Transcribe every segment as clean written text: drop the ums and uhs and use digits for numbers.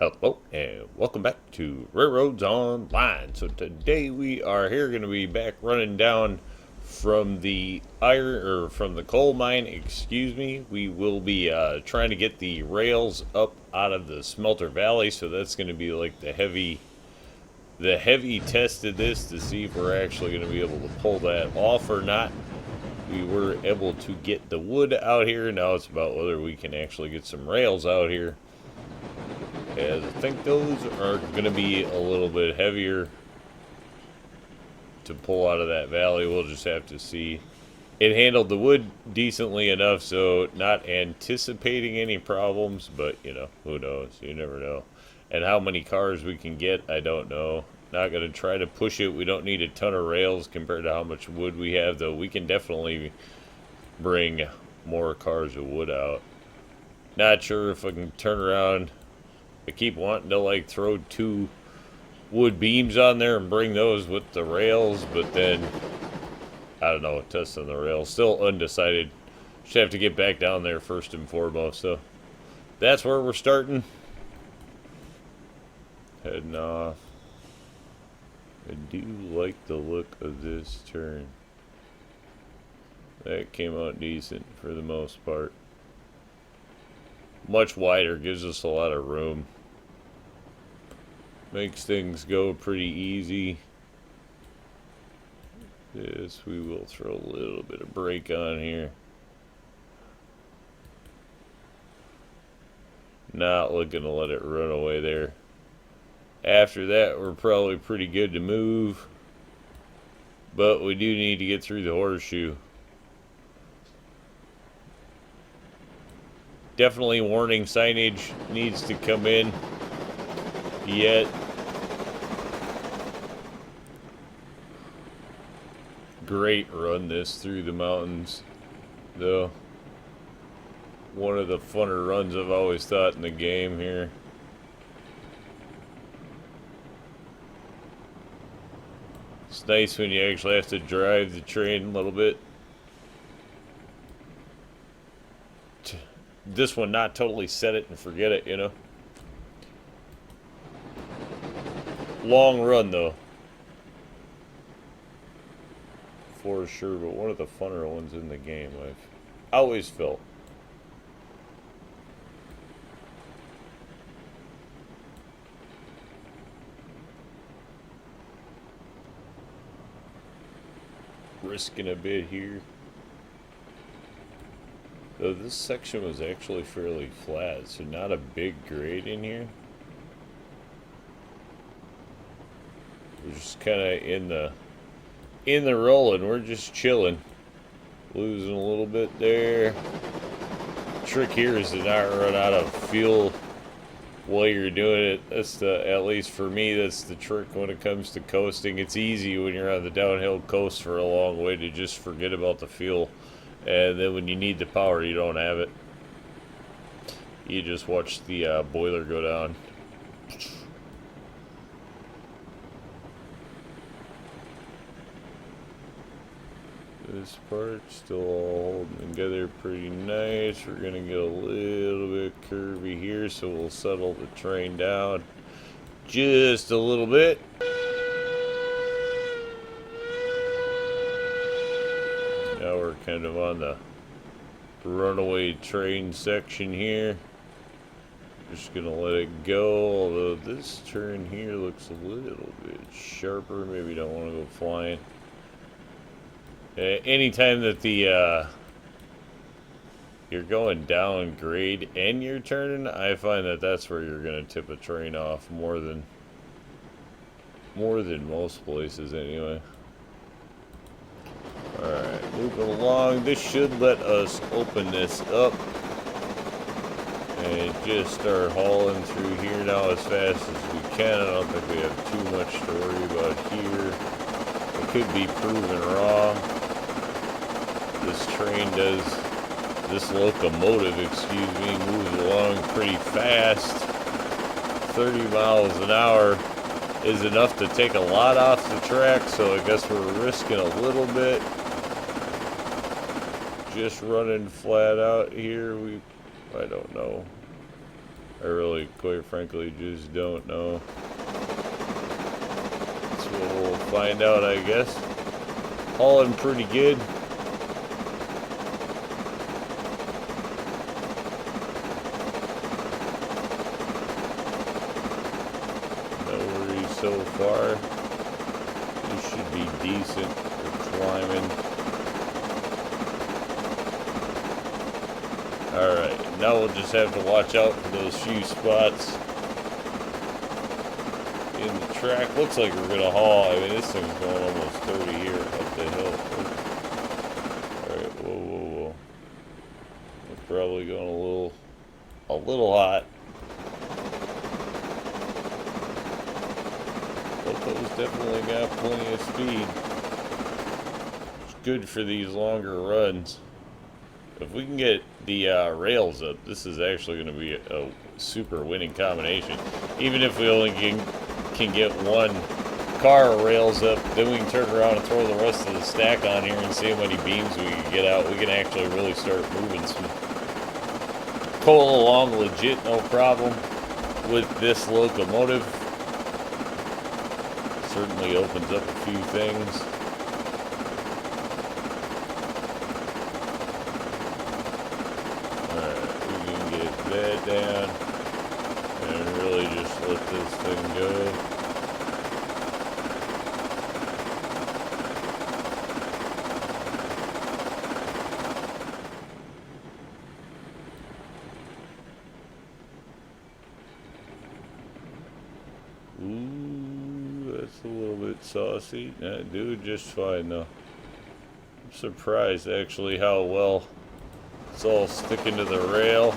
Hello and welcome back to RailRoads Online. So today we are here going to be back running down from the from the coal mine. Excuse me. We will be trying to get the rails up out of the smelter valley. So that's going to be like the heavy test of this to see if we're actually going to be able to pull that off or not. We were able to get the wood out here. Now it's about whether we can actually get some rails out here, as I think those are going to be a little bit heavier to pull out of that valley. We'll just have to see. It handled the wood decently enough, so not anticipating any problems, but you know, who knows? You never know. And how many cars we can get, I don't know. Not going to try to push it. We don't need a ton of rails compared to how much wood we have, though we can definitely bring more cars of wood out. Not sure if I can turn around. I keep wanting to like throw two wood beams on there and bring those with the rails, but then I don't know, testing the rails. Still undecided. Should have to get back down there first and foremost. So that's where we're starting. Heading off. I do like the look of this turn. That came out decent for the most part. Much wider, gives us a lot of room. Makes things go pretty easy. This we will throw a little bit of brake on here. Not looking to let it run away there. After that, we're probably pretty good to move. But we do need to get through the horseshoe. Definitely warning signage needs to come in yet. Great run this through the mountains, though. One of the funner runs I've always thought in the game here. It's nice when you actually have to drive the train a little bit. This one, not totally set it and forget it, you know. Long run, though. For sure, but one of the funner ones in the game, I've always felt. Risking a bit here. Though this section was actually fairly flat, so not a big grade in here. We're just kind of in the rolling. We're just chilling. Losing a little bit there. Trick here is to not run out of fuel while you're doing it. That's at least for me, that's the trick when it comes to coasting. It's easy when you're on the downhill coast for a long way to just forget about the fuel. And then when you need the power, you don't have it. You just watch the boiler go down. This part's still all holding together pretty nice. We're going to get a little bit curvy here, so we'll settle the train down just a little bit. Now we're kind of on the runaway train section here. Just going to let it go, although this turn here looks a little bit sharper. Maybe don't want to go flying. Anytime that you're going down grade and you're turning, I find that that's where you're going to tip a train off more than most places anyway. Alright, moving along. This should let us open this up and just start hauling through here now as fast as we can. I don't think we have too much to worry about here. It could be proven wrong. This locomotive, excuse me, moves along pretty fast. 30 miles an hour is enough to take a lot off the track, so I guess we're risking a little bit. Just running flat out here, I don't know. I really, quite frankly, just don't know. So we'll find out, I guess. Hauling pretty good. No worries so far. This should be decent for climbing. Alright, now we'll just have to watch out for those few spots in the track. Looks like we're gonna haul. I mean, this thing's going almost 30 here up the hill. Alright, whoa, whoa, whoa. We're probably going a little hot. Loco's definitely got plenty of speed. It's good for these longer runs. If we can get the rails up, this is actually going to be a super winning combination. Even if we only can get one car rails up, then we can turn around and throw the rest of the stack on here and see how many beams we can get out. We can actually really start moving some coal along legit, no problem with this locomotive. Certainly opens up a few things. That down and really just let this thing go. Ooh, that's a little bit saucy. That doing just fine though. I'm surprised actually how well it's all sticking to the rail.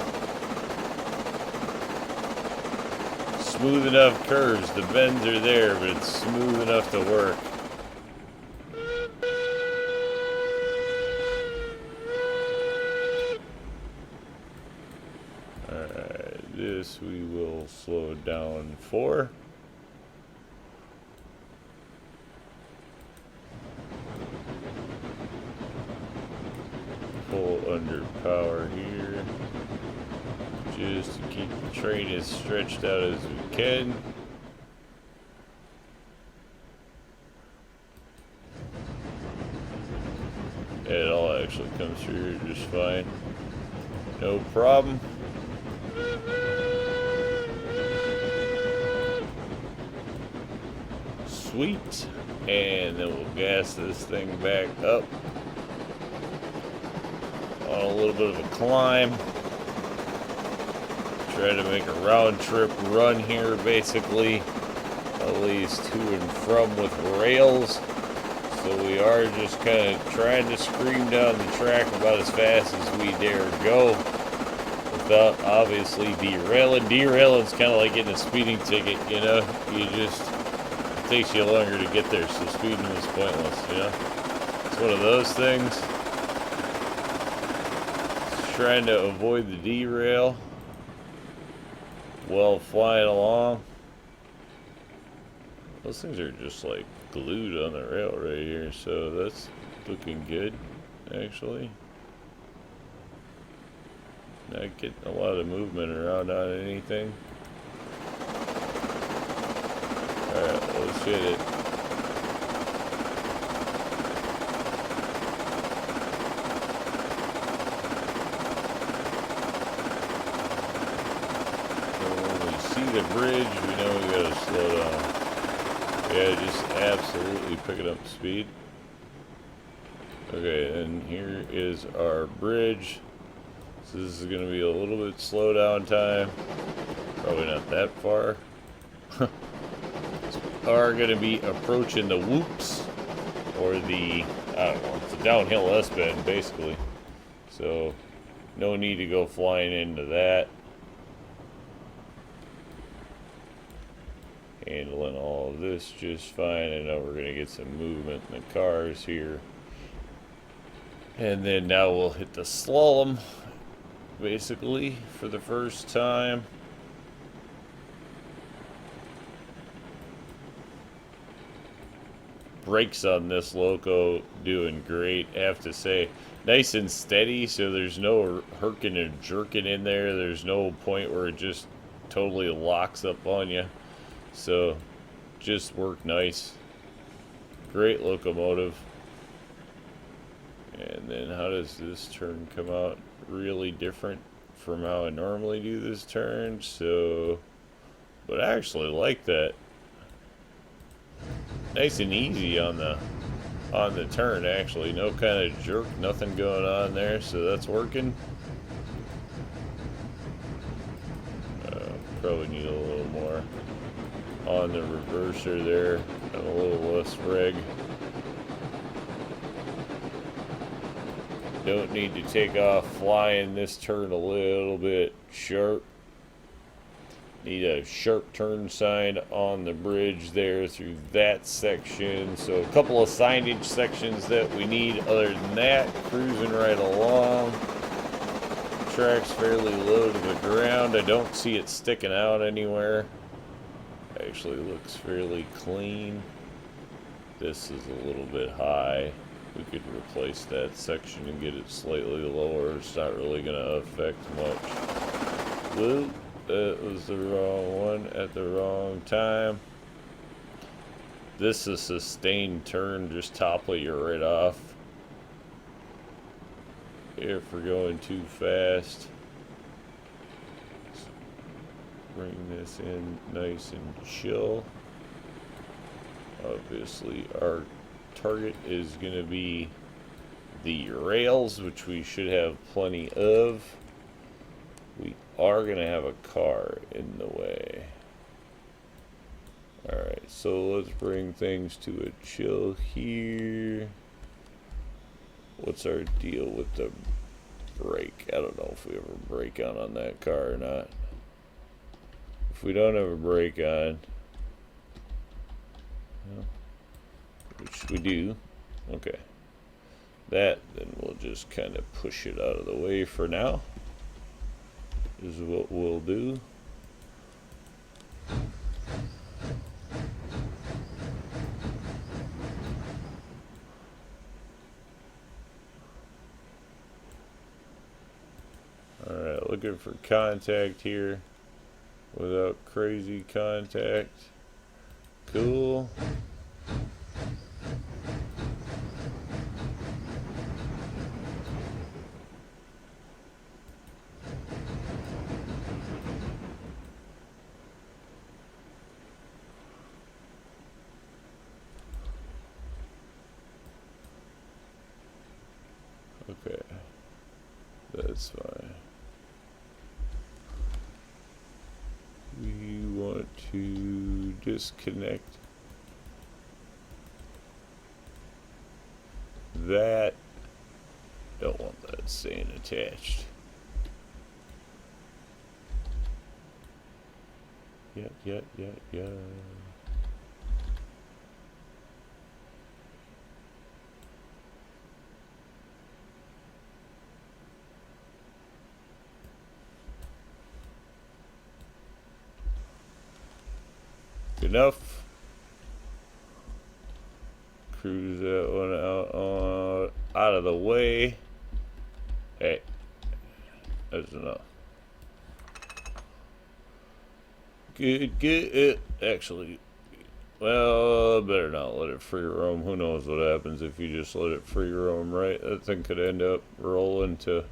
Smooth enough curves, the bends are there, but it's smooth enough to work. Alright, this we will slow down for. Pull under power here. Just to keep the train as stretched out as we can. It all actually comes through here just fine. No problem. Sweet. And then we'll gas this thing back up on a little bit of a climb. Try to make a round trip run here, basically, at least to and from with rails. So we are just kind of trying to scream down the track about as fast as we dare go without obviously derailing. Derailing's kind of like getting a speeding ticket, you know. It takes you longer to get there, so speeding is pointless, you know. It's one of those things. Just trying to avoid the derail while flying along. Those things are just like glued on the rail right here, so that's looking good, actually. Not getting a lot of movement around on anything. Alright, let's hit it. The bridge, we know we gotta slow down. Yeah, just absolutely picking up speed. Okay, and here is our bridge. So this is gonna be a little bit slow down time. Probably not that far. Are gonna be approaching the whoops, or the, I don't know, it's a downhill S-bend basically. So no need to go flying into that. Handling all of this just fine. I know we're going to get some movement in the cars here. And then now we'll hit the slalom, basically, for the first time. Brakes on this loco doing great, I have to say. Nice and steady, so there's no herking and jerking in there. There's no point where it just totally locks up on you. So just worked nice. Great locomotive. And then how does this turn come out? Really different from how I normally do this turn. So, but I actually like that. Nice and easy on the turn, actually. No kind of jerk, nothing going on there, so that's working. Probably need a little more on the reverser there, and a little less reg. Don't need to take off flying this turn a little bit sharp. Need a sharp turn sign on the bridge there through that section. So a couple of signage sections that we need. Other than that, cruising right along. Track's fairly low to the ground. I don't see it sticking out anywhere. Actually looks fairly clean. This is a little bit high. We could replace that section and get it slightly lower. It's not really going to affect much. Whoop. That was the wrong one at the wrong time. This is a sustained turn, just topple you right off if we're going too fast. Let's bring this in nice and chill. Obviously our target is going to be the rails, which we should have plenty of. We are going to have a car in the way. Alright, so let's bring things to a chill here. What's our deal with the brake? I don't know if we ever brake on that car or not. If we don't have a brake on, which we do, okay. Then we'll just kind of push it out of the way for now. Is what we'll do. Alright, looking for contact here without crazy contact. Cool. Okay, that's fine. We want to disconnect that. Don't want that staying attached. Yeah. Enough. Cruise that one out of the way. Hey, that's enough. Good. Actually, well, better not let it free roam. Who knows what happens if you just let it free roam, right? That thing could end up rolling to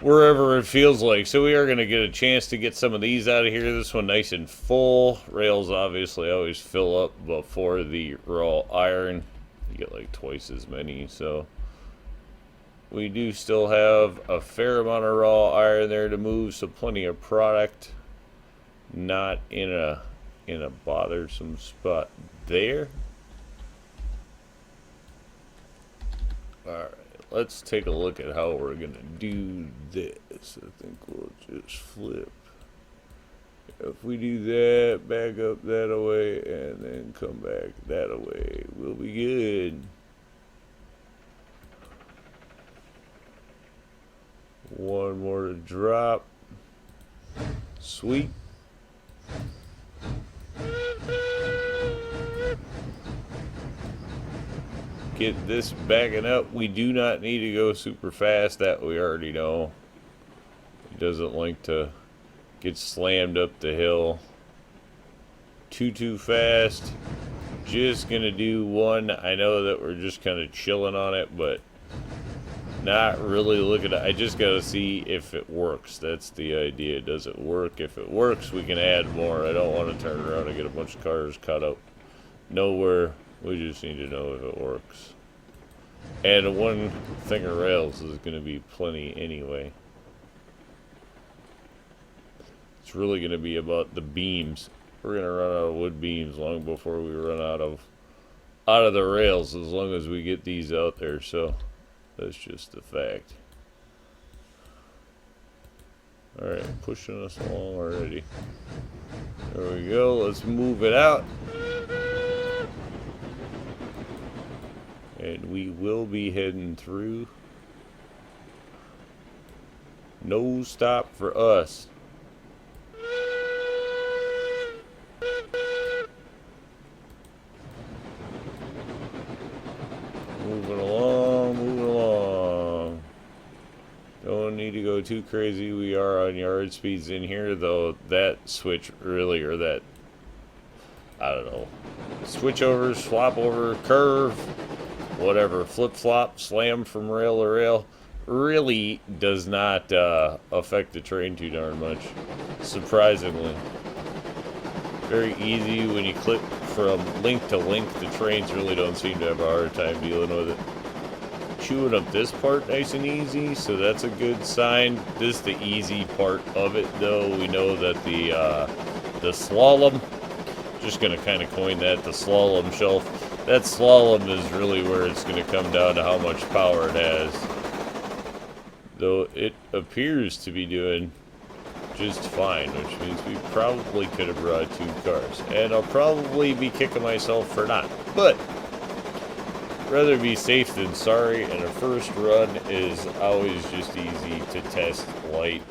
wherever it feels like. So we are going to get a chance to get some of these out of here. This one nice and full. Rails obviously always fill up before the raw iron. You get like twice as many. So we do still have a fair amount of raw iron there to move. So plenty of product. Not in a bothersome spot there. Alright. Let's take a look at how we're going to do this. I think we'll just flip. If we do that, back up that way, and then come back that way, we'll be good. One more to drop. Sweet. Get this backing up. We do not need to go super fast. That we already know. It doesn't like to Gets slammed up the hill. Too fast. Just gonna do one. I know that we're just kind of chilling on it, but not really looking at. I just gotta see if it works. That's the idea. Does it work? If it works, we can add more. I don't want to turn around and get a bunch of cars caught up nowhere. We just need to know if it works. And one thing of rails is gonna be plenty anyway. It's really gonna be about the beams. We're gonna run out of wood beams long before we run out of the rails, as long as we get these out there. So that's just the fact. All right, pushing us along already. There we go. Let's move it out, and we will be heading through. No stop for us. Moving along. Don't need to go too crazy. We are on yard speeds in here, though. That switch really, or that, I don't know, switch over, swap over, curve, whatever, flip flop, slam from rail to rail, really does not affect the train too darn much, surprisingly. Very easy when you click from link to link. The trains really don't seem to have a hard time dealing with it. Chewing up this part nice and easy, so that's a good sign. This is the easy part of it, though. We know that the slalom, just gonna kind of coin that, the slalom shelf. That slalom is really where it's gonna come down to how much power it has. Though it appears to be doing just fine, which means we probably could have brought 2 cars. And I'll probably be kicking myself for not. But rather be safe than sorry, and a first run is always just easy to test light.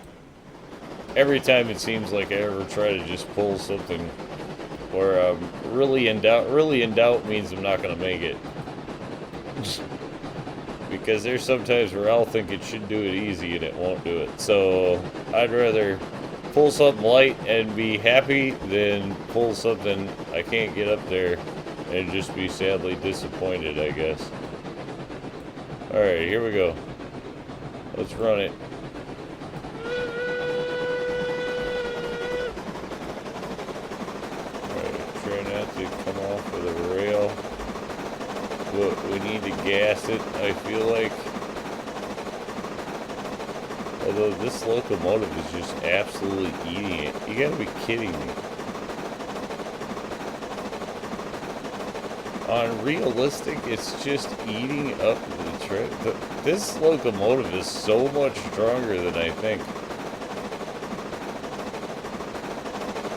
Every time it seems like I ever try to just pull something where I'm really in doubt means I'm not going to make it. Because there's sometimes where I'll think it should do it easy and it won't do it. So I'd rather pull something light and be happy than pull something I can't get up there and just be sadly disappointed, I guess. Alright, here we go. Let's run it. Alright, try not to come off of the rail. But we need to gas it, I feel like. Although this locomotive is just absolutely eating it. You gotta be kidding me. On realistic, it's just eating up the train. This locomotive is so much stronger than I think.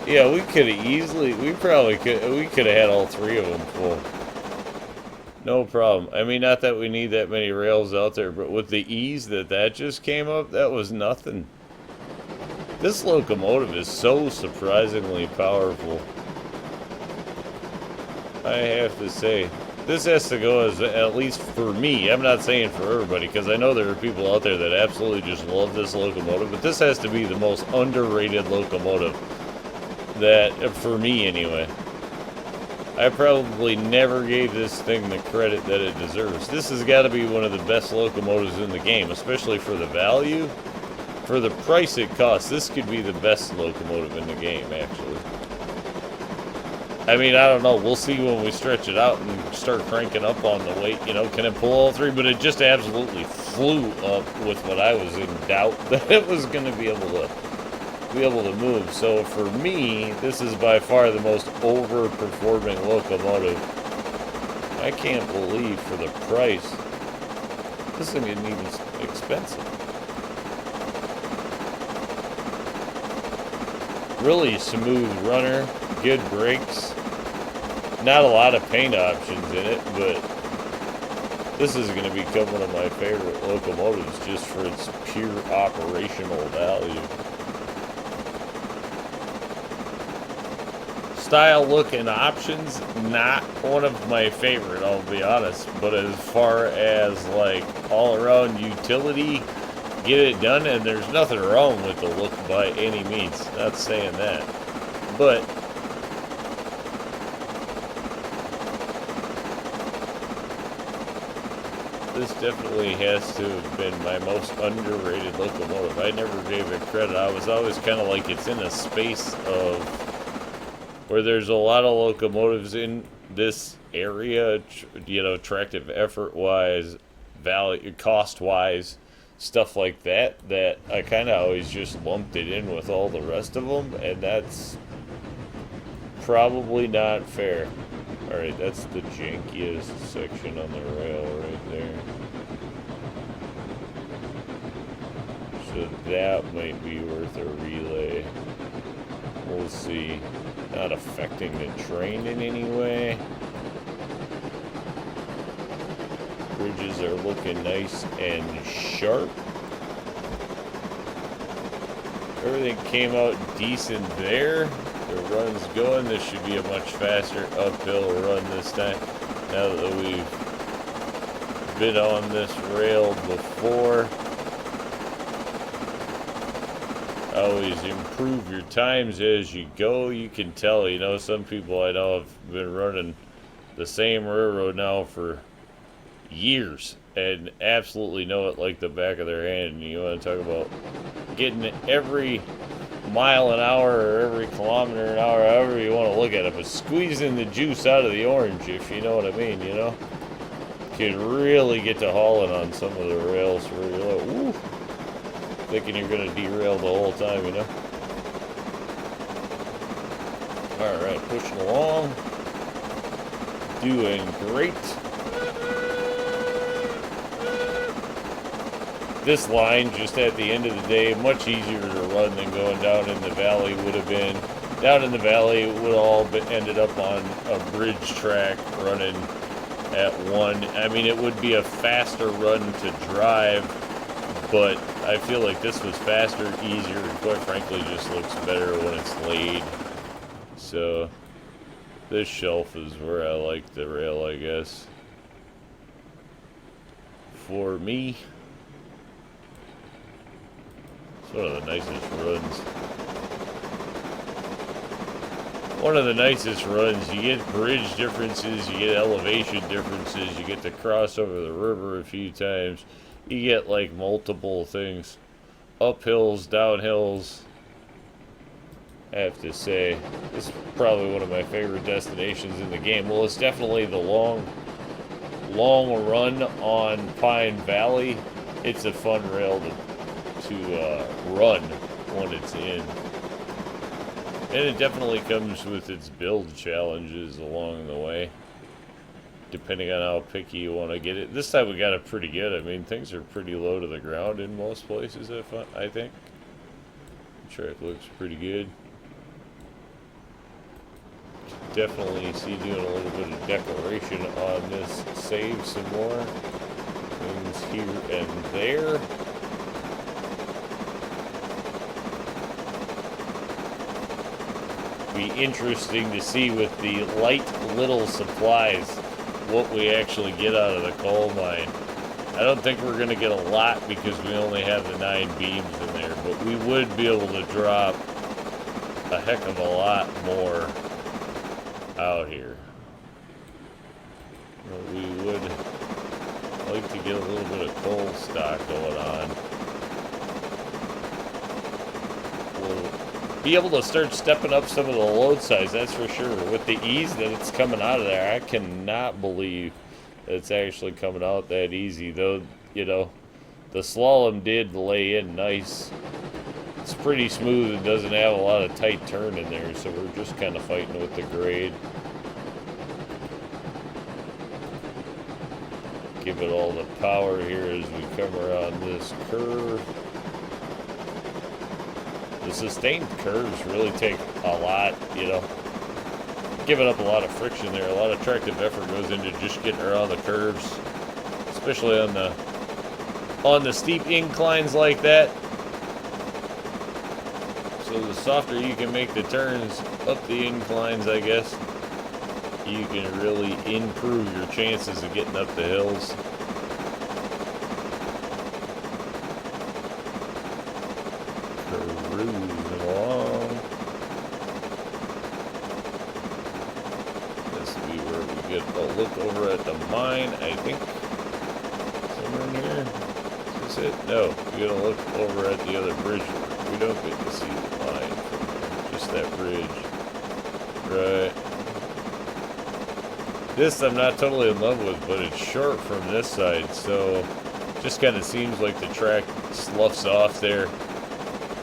Yeah, we could have easily, we could have had all 3 of them full. No problem. I mean, not that we need that many rails out there, but with the ease that just came up, that was nothing. This locomotive is so surprisingly powerful. I have to say, this has to go as, at least for me, I'm not saying for everybody, because I know there are people out there that absolutely just love this locomotive, but this has to be the most underrated locomotive, that, for me anyway. I probably never gave this thing the credit that it deserves. This has got to be one of the best locomotives in the game, especially for the value. For the price it costs, this could be the best locomotive in the game, actually. I mean, I don't know. We'll see when we stretch it out and start cranking up on the weight. You know, can it pull all 3? But it just absolutely flew up with what I was in doubt that it was going to be able to move. So for me, this is by far the most overperforming locomotive. I can't believe for the price. This thing isn't even expensive. Really smooth runner, good brakes. Not a lot of paint options in it, but this is going to become one of my favorite locomotives just for its pure operational value. Style, look, and options, not one of my favorite, I'll be honest. But as far as like all around utility get it done, and there's nothing wrong with the look by any means. Not saying that, but this definitely has to have been my most underrated locomotive. I never gave it credit. I was always kind of like, it's in a space of where there's a lot of locomotives in this area, you know, attractive effort-wise, value, cost-wise, stuff like that, that I kind of always just lumped it in with all the rest of them, and that's probably not fair. Alright, that's the jankiest section on the rail right there. So that might be worth a relay. We'll see. Not affecting the train in any way. Bridges are looking nice and sharp. Everything came out decent there. The run's going. This should be a much faster uphill run this time. Now that we've been on this rail before. Always improve your times as you go. You can tell, you know, some people I know have been running the same railroad now for years and absolutely know it like the back of their hand. And you want to talk about getting every mile an hour or every kilometer an hour, however you want to look at it, but squeezing the juice out of the orange, if you know what I mean, you know, can really get to hauling on some of the rails where you're like, woo, thinking you're going to derail the whole time, you know. Alright, pushing along. Doing great. This line, just at the end of the day, much easier to run than going down in the valley would have been. Down in the valley, it would all been ended up on a bridge track running at one. I mean, it would be a faster run to drive, but I feel like this was faster, easier, and quite frankly just looks better when it's laid. So, this shelf is where I like the rail, I guess. For me, it's one of the nicest runs. One of the nicest runs. You get bridge differences, you get elevation differences, you get to cross over the river a few times. You get like multiple things. Uphills, downhills. I have to say, this is probably one of my favorite destinations in the game. Well, it's definitely the long run on Pine Valley. It's a fun rail to run when it's in. And it definitely comes with its build challenges along the way, depending on how picky you want to get it. This time we got it pretty good. I mean, things are pretty low to the ground in most places, I think. The track looks pretty good. Definitely see doing a little bit of decoration on this. Save some more things here and there. Be interesting to see with the light little supplies what we actually get out of the coal mine. I don't think we're going to get a lot because we only have the 9 beams in there, but we would be able to drop a heck of a lot more out here. But we would like to get a little bit of coal stock going on. We'll be able to start stepping up some of the load size, that's for sure. With the ease that it's coming out of there, I cannot believe that it's actually coming out that easy. Though, you know, the slalom did lay in nice. It's pretty smooth and doesn't have a lot of tight turn in there, so we're just kind of fighting with the grade. Give it all the power here as we come around this curve. The sustained curves really take a lot, you know, giving up a lot of friction there. A lot of tractive effort goes into just getting around the curves, especially on the steep inclines like that. So the softer you can make the turns up the inclines, I guess, you can really improve your chances of getting up the hills. cruising along. This will be where we get a look over at the mine, I think. Somewhere in here. Is this it? No, we gotta look over at the other bridge. We don't get to see the mine from here. Just that bridge. Right. This I'm not totally in love with, but it's short from this side, so just kind of seems like the track sloughs off there.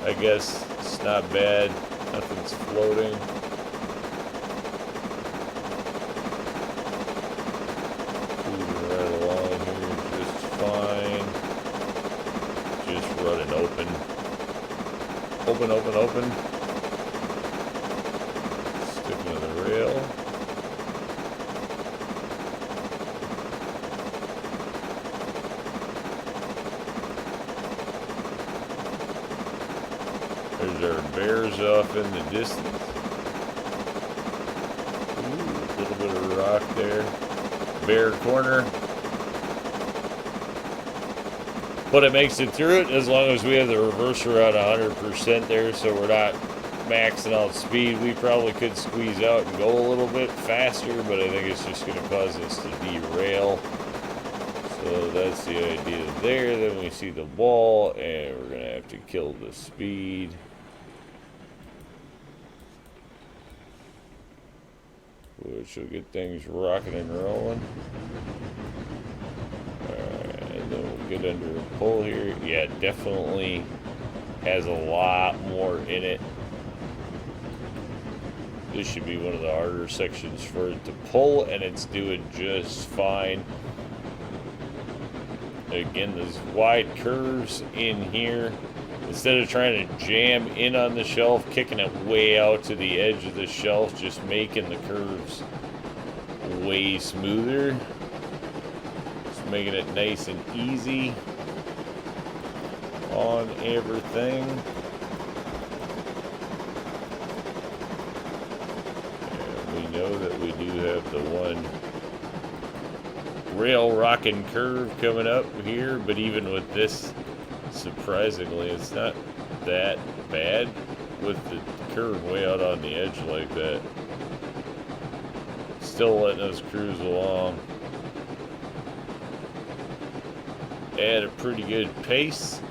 I guess it's not bad. Nothing's floating. Moving right along here just fine. Just running open. Open, open, open. Sticking to the rail. There's our bears off in the distance. Ooh, a little bit of rock there. Bear corner. But it makes it through it as long as we have the reverser on 100% there, so we're not maxing out speed. We probably could squeeze out and go a little bit faster, but I think it's just going to cause us to derail. So that's the idea there. Then we see the wall, and we're going to have to kill the speed. Which will get things rocking and rolling. Alright, and then we'll get under a pull here. Yeah, it definitely has a lot more in it. This should be one of the harder sections for it to pull, and it's doing just fine. Again, there's wide curves in here. Instead of trying to jam in on the shelf, kicking it way out to the edge of the shelf, just making the curves way smoother. Just making it nice and easy on everything. And we know that we do have the one rail rocking curve coming up here, but even with this, surprisingly, it's not that bad with the curve way out on the edge like that. Still letting us cruise along at a pretty good pace.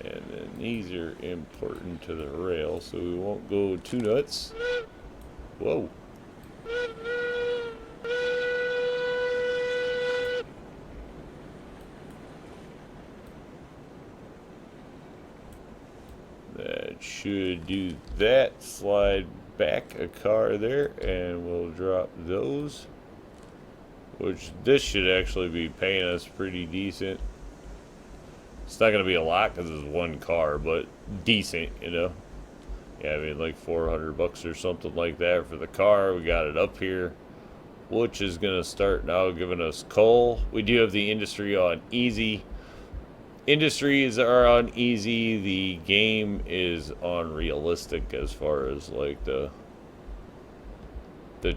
And then these are important to the rail, so we won't go too nuts. Whoa. That should do that. Slide back a car there, and we'll drop those. Which this should actually be paying us pretty decent. It's not going to be a lot because it's one car, but decent, you know. Yeah, I mean like 400 bucks or something like that for the car. We got it up here, which is going to start now giving us coal. We do have the industry on easy. Industries are on easy. The game is on realistic as far as like the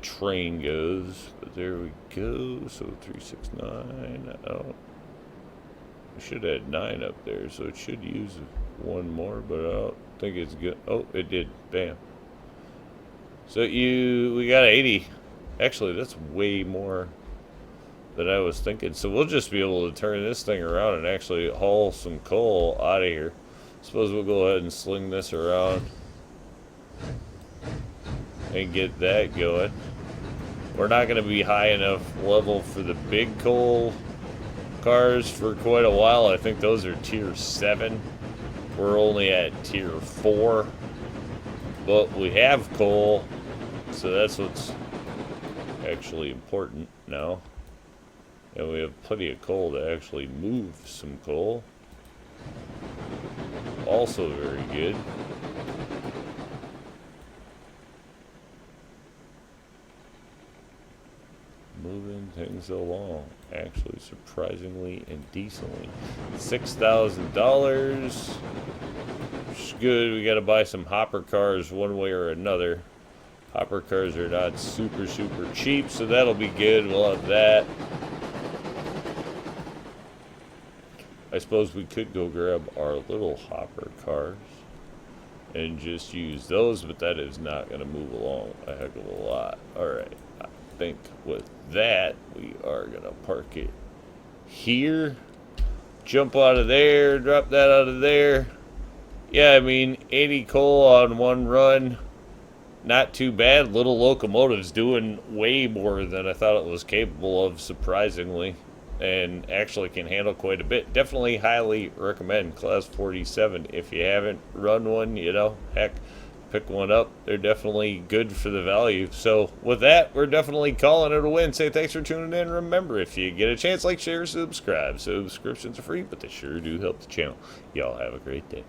train goes. But there we go. So 369. Oh, we should add 9 up there, so it should use one more, but I don't think it's good. Oh, it did. Bam. So we got 80. Actually, that's way more than I was thinking. So we'll just be able to turn this thing around and actually haul some coal out of here. Suppose we'll go ahead and sling this around and get that going. We're not going to be high enough level for the big coal cars for quite a while. I think those are tier 7. We're only at tier 4. But we have coal, so that's what's actually important now. And we have plenty of coal to actually move some coal. Also very good. Moving things along, actually surprisingly and decently. $6,000. Which is good. We got to buy some hopper cars one way or another. Hopper cars are not super cheap, so that'll be good. We'll have that. I suppose we could go grab our little hopper cars and just use those, but that is not going to move along a heck of a lot. Alright, I think with that, we are going to park it here. Jump out of there, drop that out of there. Yeah, I mean, 80 coal on one run, not too bad. Little locomotive's doing way more than I thought it was capable of, surprisingly, and actually can handle quite a bit. Definitely highly recommend Class 47. If you haven't run one, heck, pick one up. They're definitely good for the value. So with that, we're definitely calling it a win. Say thanks for tuning in. Remember, if you get a chance, like, share, subscribe. Subscriptions are free, but they sure do help the channel. Y'all have a great day.